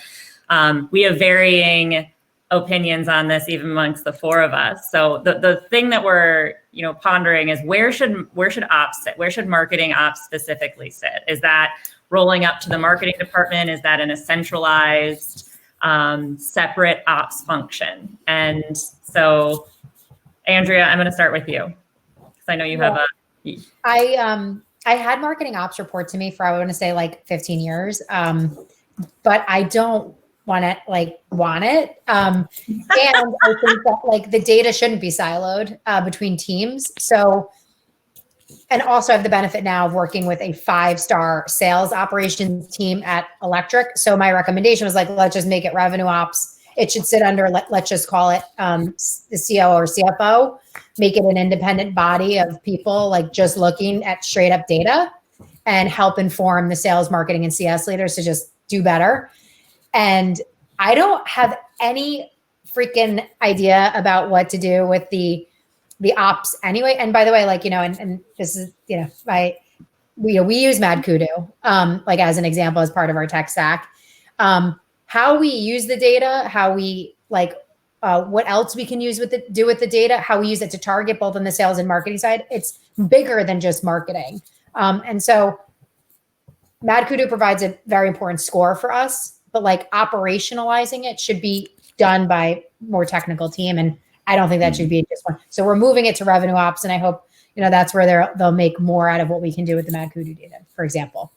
we have varying opinions on this, even amongst the four of us. So the thing that we're pondering is where should ops sit? Where should marketing ops specifically sit? Is that rolling up to the marketing department? Is that in a centralized separate ops function? And so, Andrea, I'm going to start with you because I know you have
I had marketing ops report to me for, I want to say, like 15 years, but I don't want it. And I think that the data shouldn't be siloed between teams. So, and also I have the benefit now of working with a 5-star sales operations team at Electric. So my recommendation was let's just make it revenue ops. It should sit under, let's just call it the COO or CFO, make it an independent body of people just looking at straight up data and help inform the sales, marketing, and CS leaders to just do better. And I don't have any freaking idea about what to do with the ops anyway. And by the way, and this is, we use Mad Kudu, as an example, as part of our tech stack. How we use the data, how we what else we can do with the data, how we use it to target both on the sales and marketing side. It's bigger than just marketing. And so Mad Kudu provides a very important score for us, but operationalizing it should be done by more technical team. And I don't think that should be just one. So we're moving it to revenue ops, and I hope that's where they'll make more out of what we can do with the Mad Kudu data, for example.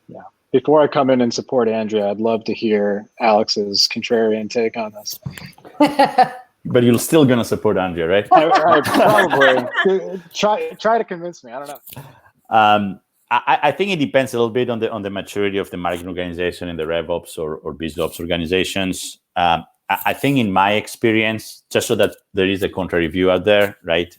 Yeah. Before I come in and support Andrea, I'd love to hear Alex's contrarian take on this.
But you're still going to support Andrea, right?
I probably. Try to convince me. I don't know.
I think it depends a little bit on the maturity of the marketing organization and the RevOps or BizOps organizations. I think in my experience, just so that there is a contrary view out there, right?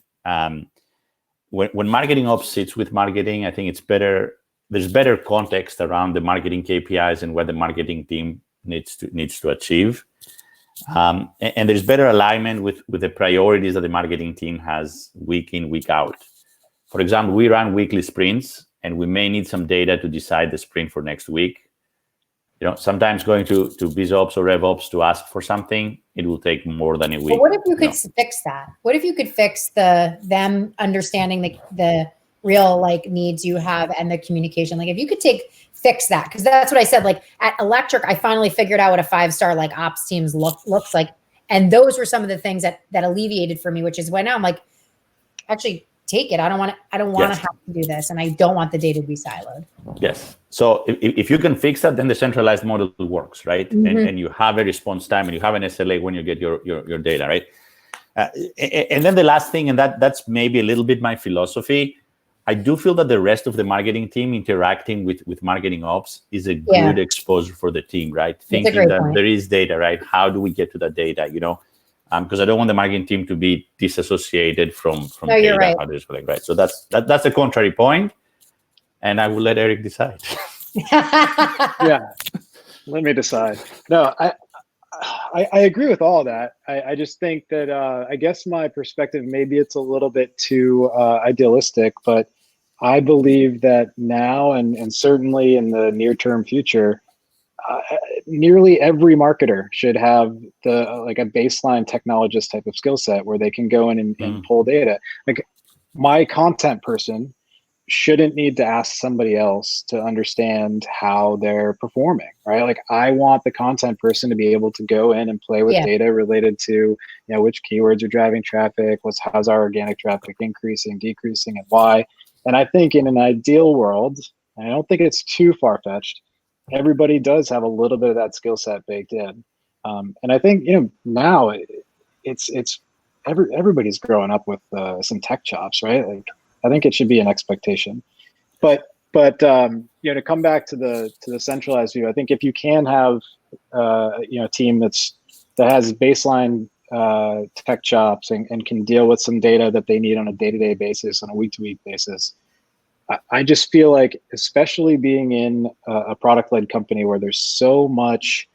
When marketing ops sits with marketing, I think it's better. There's better context around the marketing KPIs and what the marketing team needs to achieve. And there's better alignment with the priorities that the marketing team has week in, week out. For example, we run weekly sprints, and we may need some data to decide the sprint for next week. Sometimes going to BizOps or RevOps to ask for something, it will take more than a week.
But what if you could fix that? What if you could fix them understanding the real needs you have and the communication? If you could fix that, because that's what I said. At Electric, I finally figured out what a 5-star ops teams looks like, and those were some of the things that alleviated for me. Which is why now I'm actually take it. I don't want to have to do this, and I don't want the data to be siloed. Yes.
So if you can fix that, then the centralized model works, right? Mm-hmm. And you have a response time, and you have an SLA when you get your data, right? And then the last thing, and that's maybe a little bit my philosophy. I do feel that the rest of the marketing team interacting with marketing ops is a good exposure for the team, right? Thinking that there is data, right? How do we get to that data, because I don't want the marketing team to be disassociated from data.
You're right.
Right. So that's a contrary point, and I will let Eric decide.
Yeah, let me decide. No, I agree with all of that. I just think that I guess my perspective, maybe it's a little bit too idealistic, but I believe that now and certainly in the near-term future, nearly every marketer should have a baseline technologist type of skill set where they can go in and pull data. My content person shouldn't need to ask somebody else to understand how they're performing, right? I want the content person to be able to go in and play with data related to, which keywords are driving traffic, how's our organic traffic increasing, decreasing, and why. And I think in an ideal world, and I don't think it's too far-fetched, everybody does have a little bit of that skill set baked in. And I think, now it's everybody's growing up with some tech chops, right? I think it should be an expectation, but to come back to the centralized view, I think if you can have a team that's that has baseline tech chops and can deal with some data that they need on a day-to-day basis, on a week-to-week basis. I just feel like, especially being in a product-led company where there's so much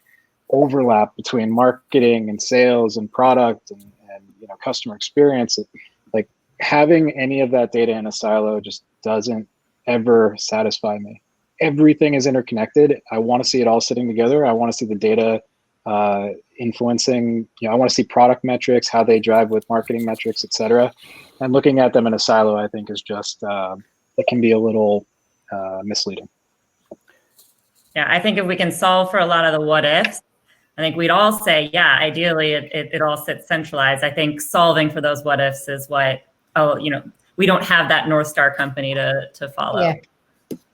overlap between marketing and sales and product and customer experience, like having any of that data in a silo just doesn't ever satisfy me. Everything is interconnected. I want to see it all sitting together. I want to see the data influencing, I want to see product metrics, how they drive with marketing metrics, et cetera. And looking at them in a silo, I think, is just, it can be a little misleading.
Yeah, I think if we can solve for a lot of the what ifs, I think we'd all say, yeah, ideally it all sits centralized. I think solving for those what ifs is what, we don't have that North Star company to follow.
Yeah.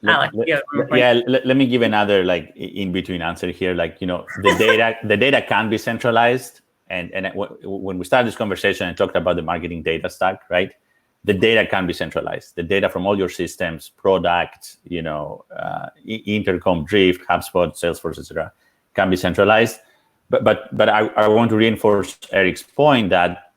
Alex,
let me give another in between answer here. The data can be centralized, and when we started this conversation, I talked about the marketing data stack, right? The data can be centralized. The data from all your systems, product, Intercom, Drift, HubSpot, Salesforce, etc., can be centralized. But I want to reinforce Eric's point that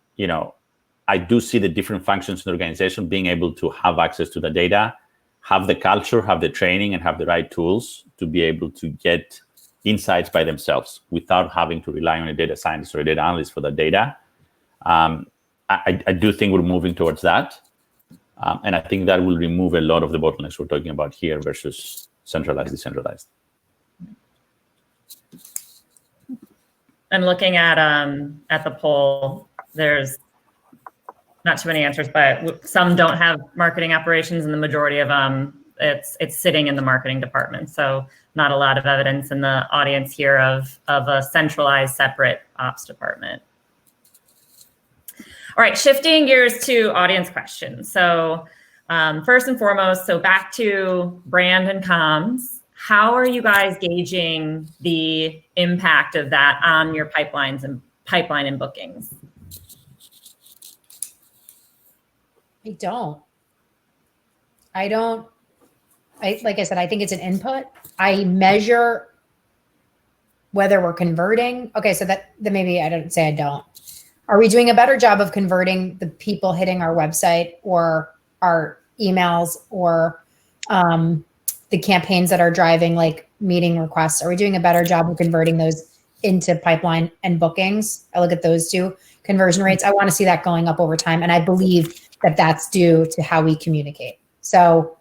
I do see the different functions in the organization being able to have access to the data, have the culture, have the training, and have the right tools to be able to get insights by themselves without having to rely on a data scientist or a data analyst for the data. I do think we're moving towards that. And I think that will remove a lot of the bottlenecks we're talking about here versus centralized, decentralized.
And looking at the poll, there's not too many answers, but some don't have marketing operations, and the majority of it's sitting in the marketing department. So not a lot of evidence in the audience here of a centralized, separate ops department. All right, shifting gears to audience questions. So first and foremost, so back to brand and comms. How are you guys gauging the impact of that on your pipeline and bookings?
Like I said, I think it's an input. I measure whether we're converting. Okay, so that maybe I don't say I don't. Are we doing a better job of converting the people hitting our website or our emails or the campaigns that are driving meeting requests? Are we doing a better job of converting those into pipeline and bookings? I look at those two conversion rates. I want to see that going up over time. And I believe that that's due to how we communicate. So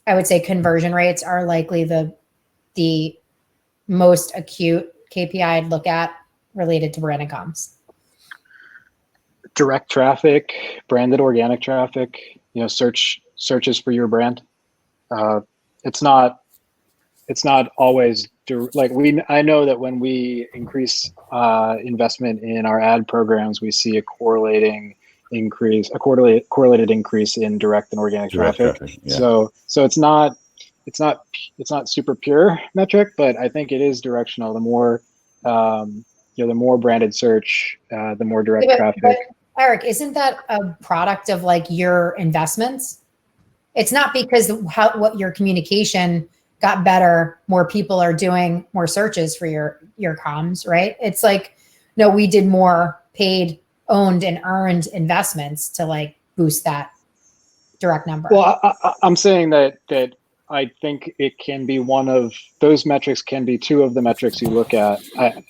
I would say conversion rates are likely the most acute KPI I'd look at related to brand and comms.
Direct traffic, branded organic traffic, searches for your brand. It's not always I know that when we increase investment in our ad programs, we see a correlated increase in direct and organic traffic.
Yeah.
So it's not super pure metric, but I think it is directional. The more the more branded search, the more direct traffic.
But Eric, isn't that a product of your investments? It's not because what your communication got better, more people are doing more searches for your comms, right? It's no, we did more paid, owned, and earned investments to boost that direct number.
Well, I'm saying that I think it can be one of those metrics, can be two of the metrics you look at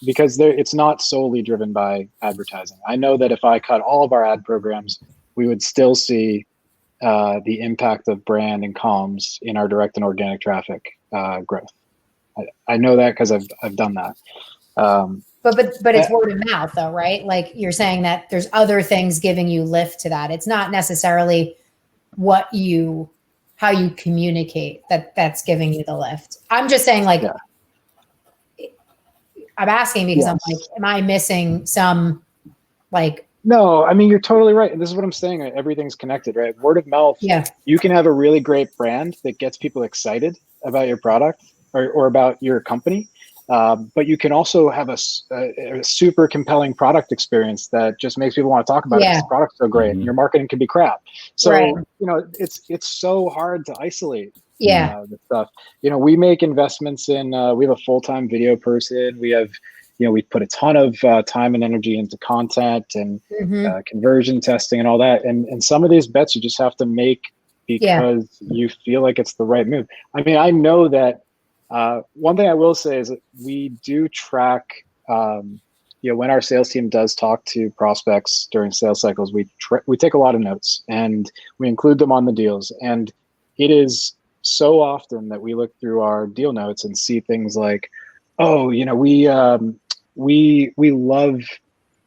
because it's not solely driven by advertising. I know that if I cut all of our ad programs, we would still see the impact of brand and comms in our direct and organic traffic growth. I know that because I've done that.
But it's word of mouth though, right? You're saying that there's other things giving you lift to that. It's not necessarily how you communicate that's giving you the lift. I'm just saying I'm asking because yes. I'm am I missing some
No, I mean, you're totally right. And this is what I'm saying. Everything's connected, right? Word of mouth.
Yeah. You
can have a really great brand that gets people excited about your product or about your company. But you can also have a super compelling product experience that just makes people want to talk about it because the product's so great. And your marketing can be crap. So, it's so hard to isolate the stuff. We make investments in, we have a full-time video person. We have, we put a ton of time and energy into content and
Mhm.
conversion testing and all that. And some of these bets you just have to make because you feel like it's the right move. I mean, I know that one thing I will say is that we do track, when our sales team does talk to prospects during sales cycles, we take a lot of notes and we include them on the deals. And it is so often that we look through our deal notes and see things like, oh, we love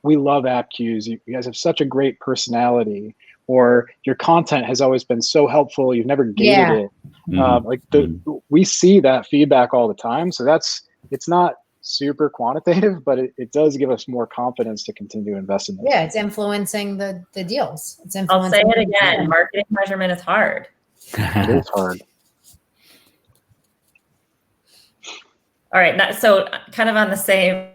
AppQs. You guys have such a great personality, or your content has always been so helpful. You've never gated it. We see that feedback all the time. So it's not super quantitative, but it does give us more confidence to continue to invest in this.
Yeah, it's influencing the deals.
I'll say it again. Marketing measurement is hard.
It is hard.
All right. So kind of on the same.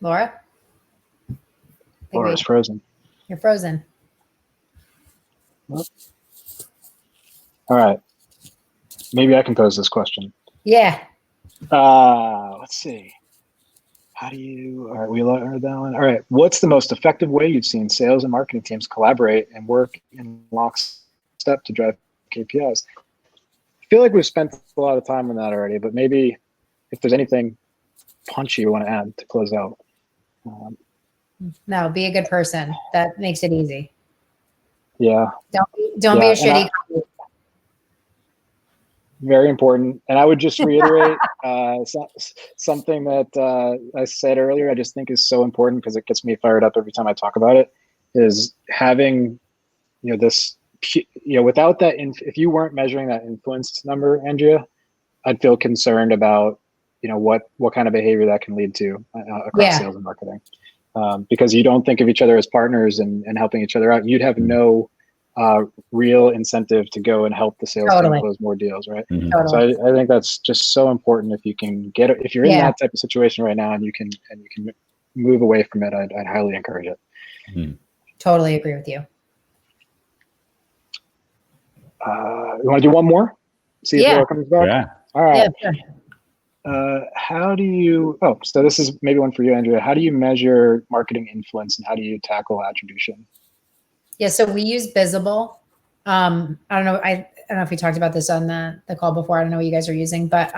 Laura?
Laura's frozen.
You're frozen.
All right. Maybe I can pose this question.
Yeah.
Let's see. All right, we learned that one. All right. What's the most effective way you've seen sales and marketing teams collaborate and work in lockstep to drive KPIs? I feel like we've spent a lot of time on that already, but maybe if there's anything punchy you want to add to close out.
No, be a good person. That makes it easy.
Yeah.
Don't be a shitty.
Very important. And I would just reiterate something that I said earlier, I just think is so important because it gets me fired up every time I talk about it, is having, this, without that, if you weren't measuring that influence number, Andrea, I'd feel concerned about, what kind of behavior that can lead to across sales and marketing. Because you don't think of each other as partners and helping each other out. You'd have no real incentive to go and help the sales team close more deals, right? So I think that's just so important. If you can if you're in that type of situation right now and you can move away from it, I'd highly encourage it.
Totally agree with you.
You want to do one more? See if Laura comes back?
Yeah.
All right.
Yeah, sure.
How do you, so this is maybe one for you, Andrea. How do you measure marketing influence and how do you tackle attribution?
Yeah, so we use Visible. I don't know if we talked about this on the call before. I don't know what you guys are using, but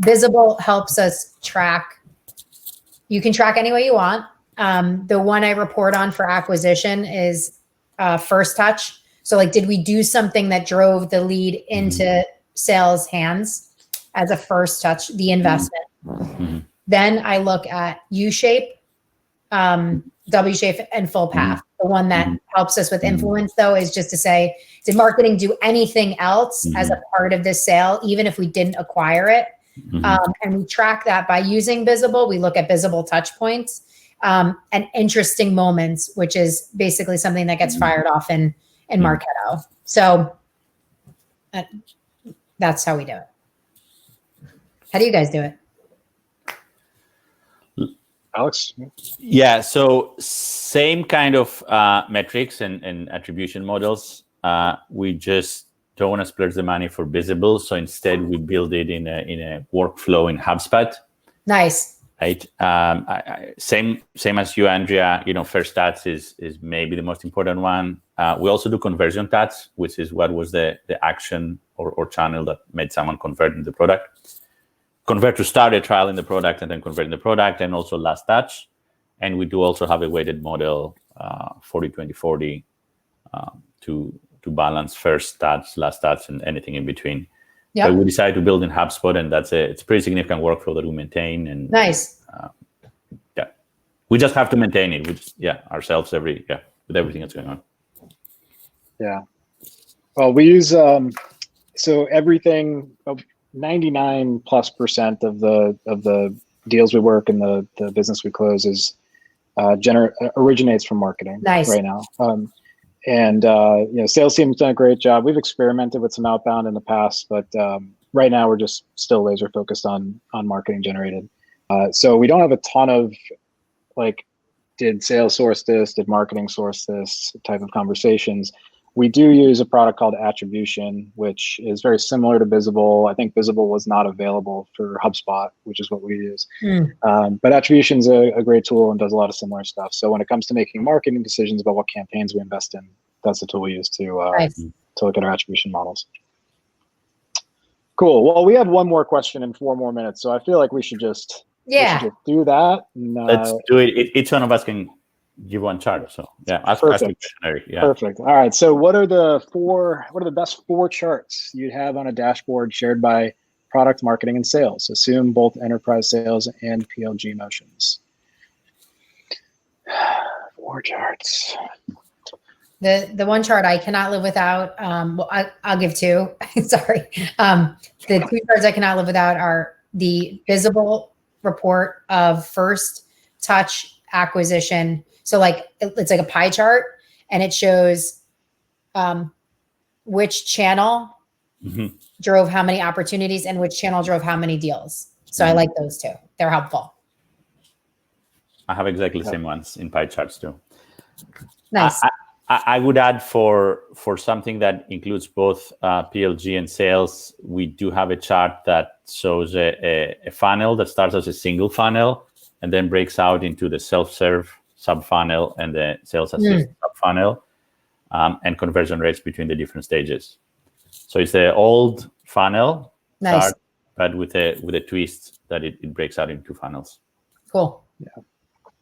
Visible helps us track. You can track any way you want. The one I report on for acquisition is first touch. So did we do something that drove the lead into sales hands as a first touch, the investment? Then I look at U-shape, W-shape, and full path. The one that helps us with influence, though, is just to say, did marketing do anything else as a part of this sale, even if we didn't acquire it? And we track that by using Visible. We look at visible touch points and interesting moments, which is basically something that gets fired off in Marketo. So that's how we do it. How do you guys do it?
Alex?
Yeah, so same kind of metrics and attribution models. We just don't want to splurge the money for Visible, so instead we build it in a workflow in HubSpot.
Nice.
Right. Same as you, Andrea. First stats is maybe the most important one. We also do conversion stats, which is what was the action or channel that made someone convert in the product. Convert to start a trial in the product and then convert in the product, and also last touch. And we do also have a weighted model, 40-20-40, to balance first touch, last touch, and anything in between. Yep. But we decided to build in HubSpot, and it's a pretty significant workflow that we maintain. And
nice.
We just have to maintain it. Ourselves with everything that's going on.
Yeah. Well, we use so everything. 99+% of the deals we work and the business we close is originates from marketing.
Nice.
Right now. Sales team's done a great job. We've experimented with some outbound in the past, but right now we're just still laser focused on marketing generated. So we don't have a ton of did sales source this, did marketing source this type of conversations. We do use a product called Attribution, which is very similar to Visible. I think Visible was not available for HubSpot, which is what we use. But Attribution is a great tool and does a lot of similar stuff. So when it comes to making marketing decisions about what campaigns we invest in, that's the tool we use to look at our attribution models. Cool. Well, we have one more question in 4 more minutes, so I feel like we should just do that.
Let's do it. Each one of us can give one chart. So yeah, ask the questionnaire. Yeah.
Perfect. All right. So what are the best 4 charts you'd have on a dashboard shared by product, marketing, and sales? Assume both enterprise sales and PLG motions. 4 charts.
The one chart I cannot live without, I'll give 2. Sorry. The 2 charts I cannot live without are the visible report of first touch acquisition. So like it's like a pie chart, and it shows which channel drove how many opportunities and which channel drove how many deals. So I like those 2. They're helpful.
I have exactly the same ones in pie charts too.
Nice.
I would add for something that includes both PLG and sales, we do have a chart that shows a funnel that starts as a single funnel and then breaks out into the self-serve sub-funnel and the sales assist sub-funnel, and conversion rates between the different stages. So it's the old funnel chart, but with a twist that it breaks out into funnels.
Cool.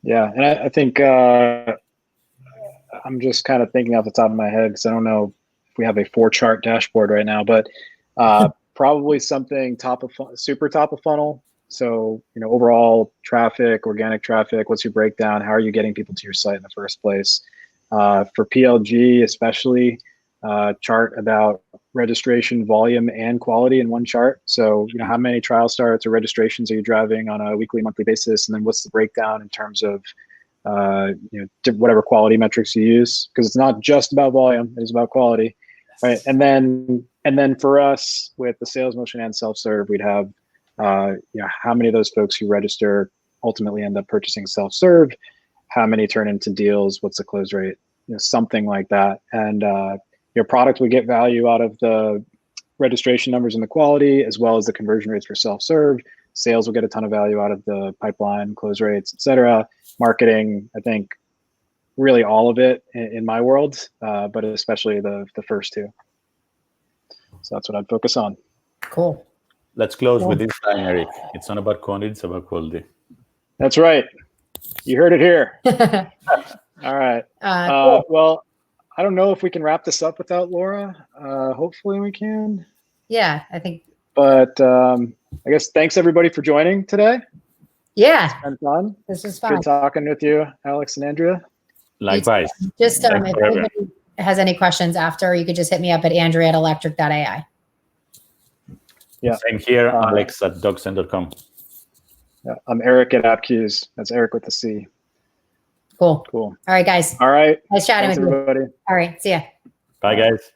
Yeah. And I think I'm just kind of thinking off the top of my head because I don't know if we have a 4 chart dashboard right now, but probably something super top of funnel. So, overall traffic, organic traffic, what's your breakdown? How are you getting people to your site in the first place? For PLG, especially, chart about registration volume and quality in one chart. So, how many trial starts or registrations are you driving on a weekly, monthly basis? And then what's the breakdown in terms of whatever quality metrics you use, because it's not just about volume, it is about quality, right? And then for us with the sales motion and self-serve, we'd have how many of those folks who register ultimately end up purchasing self-serve, how many turn into deals, what's the close rate, something like that. And your product would get value out of the registration numbers and the quality, as well as the conversion rates for self-serve. Sales will get a ton of value out of the pipeline, close rates, et cetera. Marketing, I think, really all of it in my world, but especially the first 2. So that's what I'd focus on.
Cool.
Let's close with this line, Eric. It's not about quantity, it's about quality.
That's right. You heard it here. All right.
Cool.
Well, I don't know if we can wrap this up without Laura. Hopefully we can.
Yeah, I think.
But I guess thanks everybody for joining today.
Yeah.
It's been fun.
This was fun.
Good talking with you, Alex and Andrea.
Likewise.
Just if anybody has any questions after, you could just hit me up at andrea@electric.ai.
Yeah.
Same here, Alex at docsend.com.
Yeah, I'm Eric at AppQs. That's Eric with the C.
Cool.
Cool.
All right, guys.
All right.
Nice chatting with you.
Everybody.
All right. See ya.
Bye, guys.